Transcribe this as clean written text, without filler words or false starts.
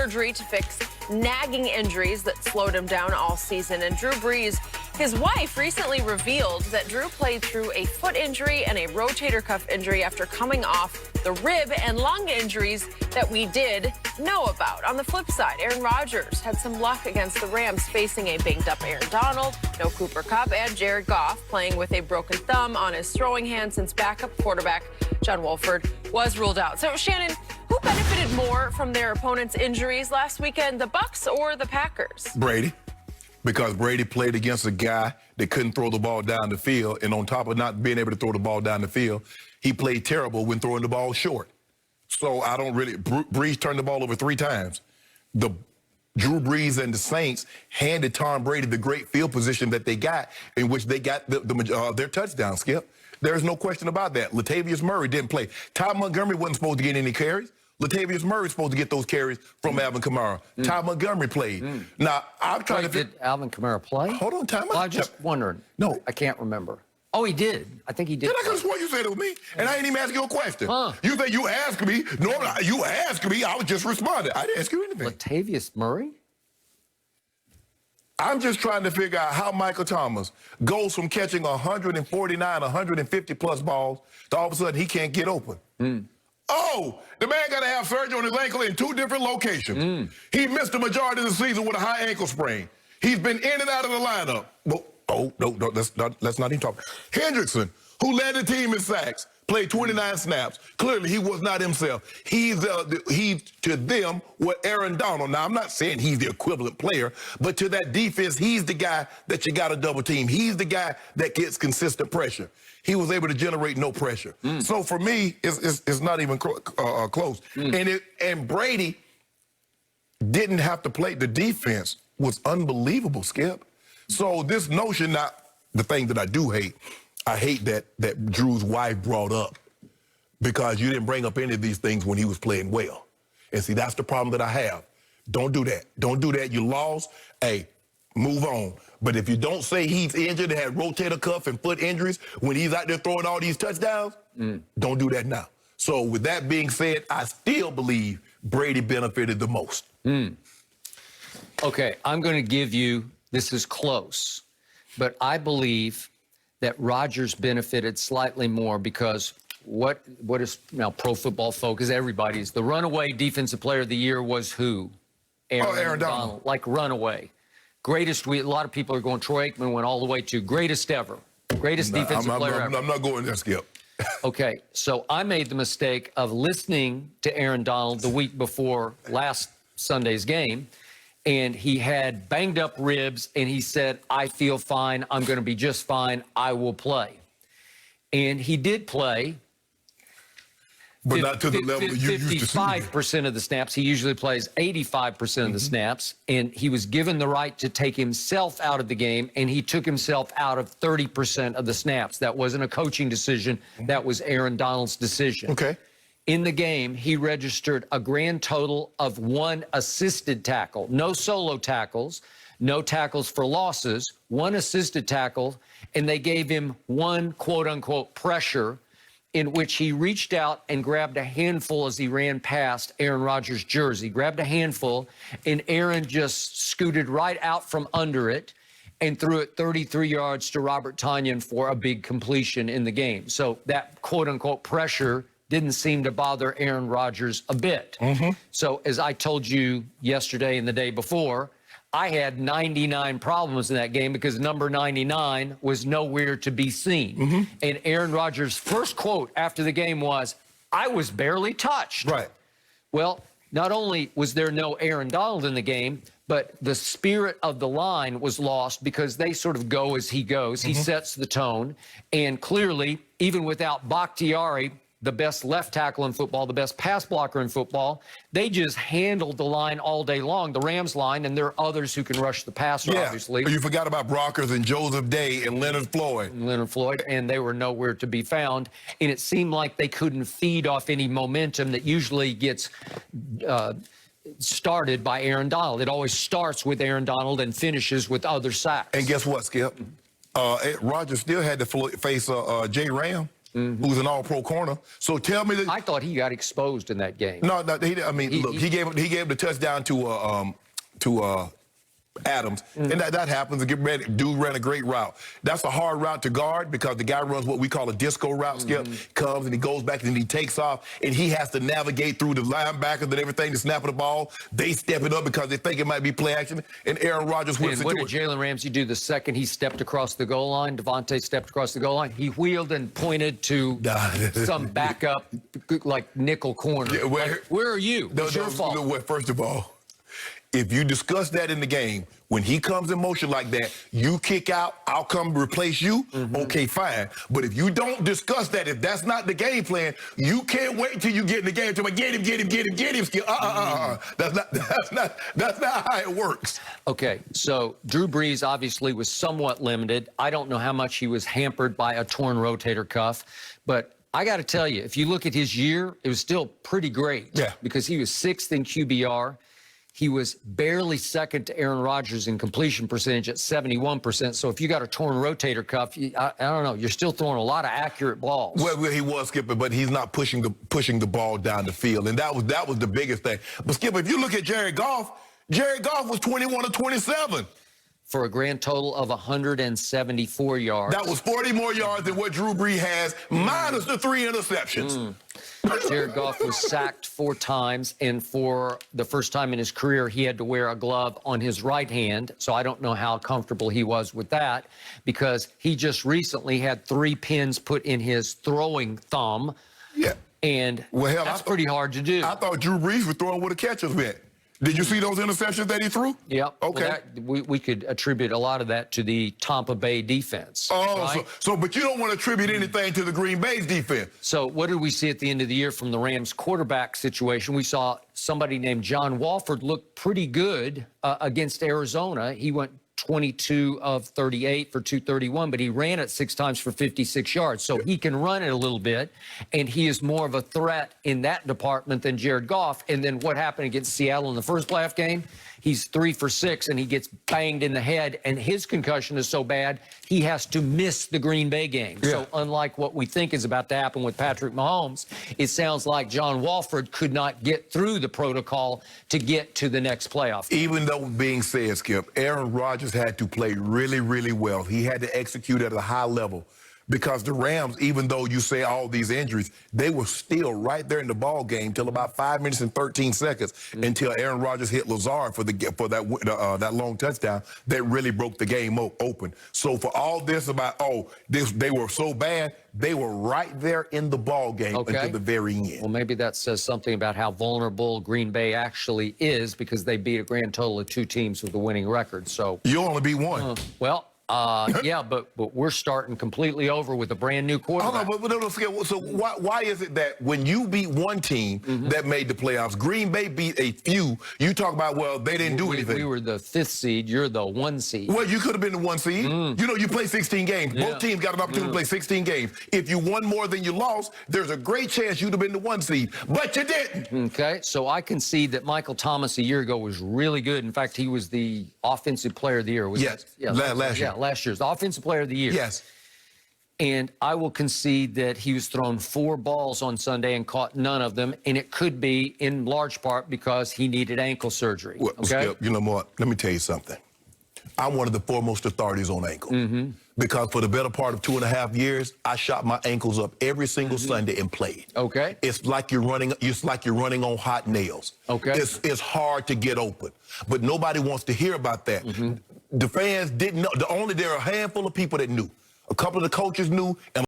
surgery to fix nagging injuries that slowed him down all season. And Drew Brees, his wife, recently revealed that Drew played through a foot injury and a rotator cuff injury after coming off the rib and lung injuries that we did know about. On the flip side, Aaron Rodgers had some luck against the Rams, facing a banged-up Aaron Donald, no Cooper Kupp, and Jared Goff playing with a broken thumb on his throwing hand since backup quarterback John Wolford was ruled out. So, Shannon, who benefited more from their opponent's injuries last weekend, the Bucs or the Packers? Brady, because Brady played against a guy that couldn't throw the ball down the field, and on top of not being able to throw the ball down the field, he played terrible when throwing the ball short. So I don't really, Brees turned the ball over 3 times. Drew Brees and the Saints handed Tom Brady the great field position that they got, in which they got their touchdown, Skip. There's no question about that. Latavius Murray didn't play. Ty Montgomery wasn't supposed to get any carries. Latavius Murray was supposed to get those carries from Alvin Kamara. Ty Montgomery played. Now, I'm trying to... Did Alvin Kamara play? Hold on, time out. Well, I'm just wondering. No. I can't remember. Oh, he did. I think he did. Then I could have sworn you said it was me, and I ain't even asking you a question. You think you asked me. No, you asked me. I was just responding. I didn't ask you anything. Latavius Murray? I'm just trying to figure out how Michael Thomas goes from catching 149, 150-plus balls to all of a sudden he can't get open. Oh, the man got to have surgery on his ankle in 2 different locations. He missed the majority of the season with a high ankle sprain. He's been in and out of the lineup. Well, no, let's not even talk. Hendrickson, who led the team in sacks, played 29 snaps. Clearly, he was not himself. He's to them what Aaron Donald. Now, I'm not saying he's the equivalent player, but to that defense, he's the guy that you got to double team. He's the guy that gets consistent pressure. He was able to generate no pressure. So for me, it's not even close. And Brady didn't have to play. The defense was unbelievable, Skip. So this notion, not the thing that I do hate, I hate that Drew's wife brought up, because you didn't bring up any of these things when he was playing well. And see, that's the problem that I have. Don't do that. Don't do that. You lost. Hey, move on. But if you don't say he's injured and had rotator cuff and foot injuries when he's out there throwing all these touchdowns, don't do that now. So with that being said, I still believe Brady benefited the most. Okay, I'm going to give you, this is close, but I believe that Rodgers benefited slightly more, because what is now Pro Football Focus, everybody's, the runaway defensive player of the year was who? Aaron Donald. Like runaway. Greatest, a lot of people are going, Troy Aikman went all the way to greatest ever. Greatest defensive player ever. I'm not going there, Skip. Okay, so I made the mistake of listening to Aaron Donald the week before last Sunday's game, and he had banged up ribs, and he said, I feel fine, I'm going to be just fine, I will play. And he did play. But not to the level that you used to see. 55% of the snaps. He usually plays 85% of the snaps, and he was given the right to take himself out of the game, and he took himself out of 30% of the snaps. That wasn't a coaching decision. That was Aaron Donald's decision. Okay. In the game, he registered a grand total of 1 assisted tackle. No solo tackles, no tackles for losses, 1 assisted tackle, and they gave him 1 quote-unquote pressure, in which he reached out and grabbed a handful as he ran past Aaron Rodgers' jersey. Grabbed a handful, and Aaron just scooted right out from under it and threw it 33 yards to Robert Tonyan for a big completion in the game. So that quote-unquote pressure didn't seem to bother Aaron Rodgers a bit. So as I told you yesterday and the day before, I had 99 problems in that game because number 99 was nowhere to be seen. And Aaron Rodgers' first quote after the game was, I was barely touched. Right. Well, not only was there no Aaron Donald in the game, but the spirit of the line was lost because they sort of go as he goes. He sets the tone. And clearly, even without Bakhtiari, the best left tackle in football, the best pass blocker in football, they just handled the line all day long, the Rams line, and there are others who can rush the passer, obviously. You forgot about Brockers and Joseph Day and Leonard Floyd. And they were nowhere to be found. And it seemed like they couldn't feed off any momentum that usually gets started by Aaron Donald. It always starts with Aaron Donald and finishes with other sacks. And guess what, Skip? Rodgers still had to face Jay Ram. who's an all-pro corner. So tell me that I thought he got exposed in that game. no, I mean, look, he gave the touchdown to Adams, and that happens. To get ready, dude ran a great route. That's a hard route to guard because the guy runs what we call a disco route. Skip comes and he goes back and he takes off, and he has to navigate through the linebackers and everything to snap the ball. They step it up because they think it might be play action, and Aaron Rodgers whips And what into did it. Jalen Ramsey do the second he stepped across the goal line? Devontae stepped across the goal line. He wheeled and pointed to some backup, like nickel corner. Yeah, where are you? It's your fault. First of all, if you discuss that in the game, when he comes in motion like that, you kick out, I'll come replace you, okay, fine. But if you don't discuss that, if that's not the game plan, you can't wait till you get in the game to get him. That's not how it works. Okay, so Drew Brees obviously was somewhat limited. I don't know how much he was hampered by a torn rotator cuff, but I got to tell you, if you look at his year, it was still pretty great. Yeah. Because he was 6th in QBR. He was barely second to Aaron Rodgers in completion percentage at 71%. So if you got a torn rotator cuff, I don't know, you're still throwing a lot of accurate balls. Well, he was, Skipper, but he's not pushing the ball down the field, and that was the biggest thing. But Skipper, if you look at Jared Goff was 21 of 27. For a grand total of 174 yards. That was 40 more yards than what Drew Brees has, minus the 3 interceptions. Jared Goff was sacked 4 times, and for the first time in his career, he had to wear a glove on his right hand. So I don't know how comfortable he was with that, because he just recently had 3 pins put in his throwing thumb. Yeah. And that's pretty hard to do. I thought Drew Brees was throwing where the catchers went. Did you see those interceptions that he threw? Yep. Okay. Well, we could attribute a lot of that to the Tampa Bay defense. Oh, right? but you don't want to attribute anything to the Green Bay's defense. So what did we see at the end of the year from the Rams quarterback situation? We saw somebody named John Walford look pretty good against Arizona. He went 22 of 38 for 231, but he ran it 6 times for 56 yards. So he can run it a little bit, and he is more of a threat in that department than Jared Goff. And then what happened against Seattle in the first playoff game? He's 3 for 6, and he gets banged in the head, and his concussion is so bad, he has to miss the Green Bay game. Yeah. So unlike what we think is about to happen with Patrick Mahomes, it sounds like John Walford could not get through the protocol to get to the next playoff game. Even though being said, Skip, Aaron Rodgers had to play really, really well. He had to execute at a high level. Because the Rams, even though you say all these injuries, they were still right there in the ball game till about 5 minutes and 13 seconds until Aaron Rodgers hit Lazard for that long touchdown that really broke the game open. So for all this about they were so bad, they were right there in the ball game until the very end. Well, maybe that says something about how vulnerable Green Bay actually is, because they beat a grand total of 2 teams with a winning record. So you only beat 1. Yeah, but we're starting completely over with a brand new quarterback. So why is it that when you beat one team that made the playoffs, Green Bay beat a few, you talk about, well, they didn't do anything. We were the 5th seed. You're the 1 seed. Well, you could have been the 1 seed. You know, you play 16 games. Yeah. Both teams got an opportunity to play 16 games. If you won more than you lost, there's a great chance you'd have been the 1 seed. But you didn't. Okay, so I concede that Michael Thomas a year ago was really good. In fact, he was the offensive player of the year. Last year. Yeah, last year's offensive player of the year. Yes. And I will concede that he was thrown 4 balls on Sunday and caught none of them, and it could be in large part because he needed ankle surgery. Well, Skip, you know what? Let me tell you something. I'm one of the foremost authorities on ankle. Because for the better part of 2.5 years, I shot my ankles up every single Sunday and played. Okay. It's like you're running on hot nails. Okay. It's hard to get open. But nobody wants to hear about that. The fans didn't know. There are a handful of people that knew. A couple of the coaches knew, and